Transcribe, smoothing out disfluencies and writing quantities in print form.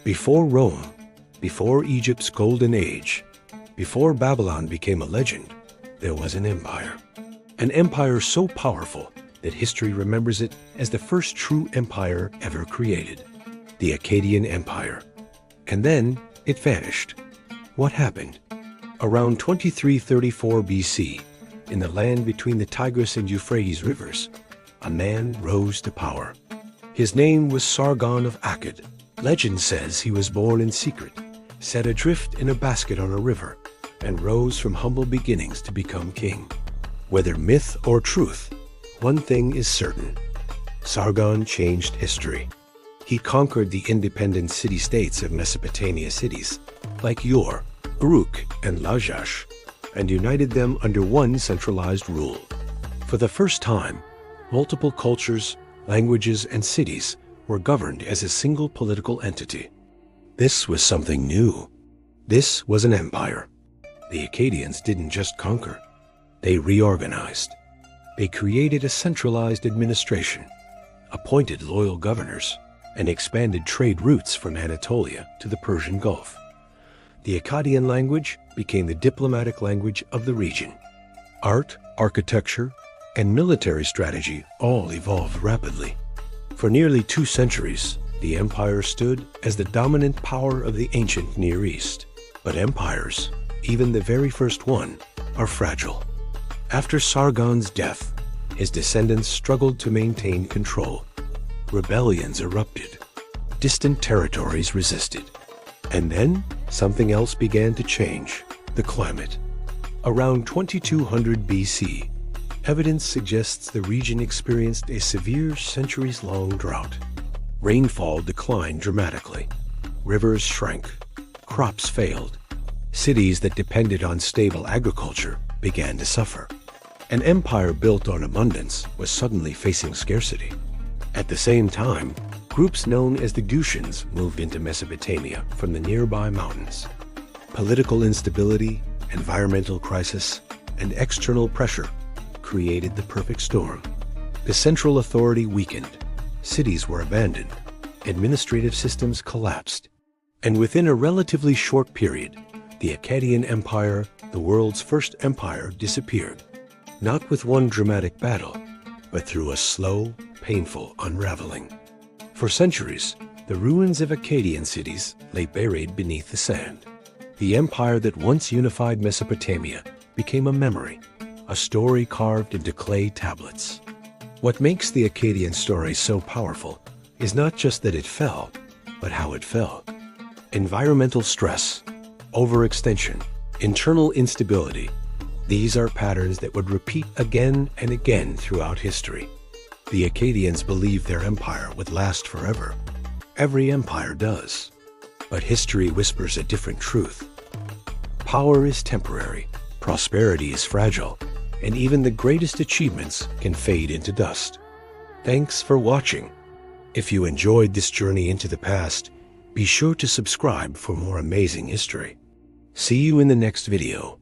Before Rome, before Egypt's golden age, before Babylon became a legend, there was an empire. An empire so powerful that history remembers it as the first true empire ever created, the Akkadian Empire. And then it vanished. What happened? Around 2334 BC, in the land between the Tigris and Euphrates rivers, a man rose to power. His name was Sargon of Akkad. Legend says he was born in secret, set adrift in a basket on a river, and rose from humble beginnings to become king. Whether myth or truth, one thing is certain. Sargon changed history. He conquered the independent city-states of Mesopotamia cities, like Ur, Uruk, and Lajash, and united them under one centralized rule. For the first time, multiple cultures, languages, and cities were governed as a single political entity. This was something new. This was an empire. The Akkadians didn't just conquer. They reorganized. They created a centralized administration, appointed loyal governors, and expanded trade routes from Anatolia to the Persian Gulf. The Akkadian language became the diplomatic language of the region. Art, architecture, and military strategy all evolved rapidly. For nearly 2 centuries, the empire stood as the dominant power of the ancient Near East. But empires, even the very first one, are fragile. After Sargon's death, his descendants struggled to maintain control. Rebellions erupted. Distant territories resisted. And then, something else began to change: the climate. Around 2200 BC, evidence suggests the region experienced a severe centuries-long drought. Rainfall declined dramatically. Rivers shrank. Crops failed. Cities that depended on stable agriculture began to suffer. An empire built on abundance was suddenly facing scarcity. At the same time, groups known as the Gutians moved into Mesopotamia from the nearby mountains. Political instability, environmental crisis, and external pressure created the perfect storm. The central authority weakened. Cities were abandoned. Administrative systems collapsed. And within a relatively short period, the Akkadian Empire, the world's first empire, disappeared. Not with one dramatic battle, but through a slow, painful unraveling. For centuries, the ruins of Akkadian cities lay buried beneath the sand. The empire that once unified Mesopotamia became a memory, a story carved into clay tablets. What makes the Akkadian story so powerful is not just that it fell, but how it fell. Environmental stress, overextension, internal instability, these are patterns that would repeat again and again throughout history. The Akkadians believed their empire would last forever. Every empire does. But history whispers a different truth. Power is temporary, prosperity is fragile, and even the greatest achievements can fade into dust. Thanks for watching. If you enjoyed this journey into the past, be sure to subscribe for more amazing history. See you in the next video.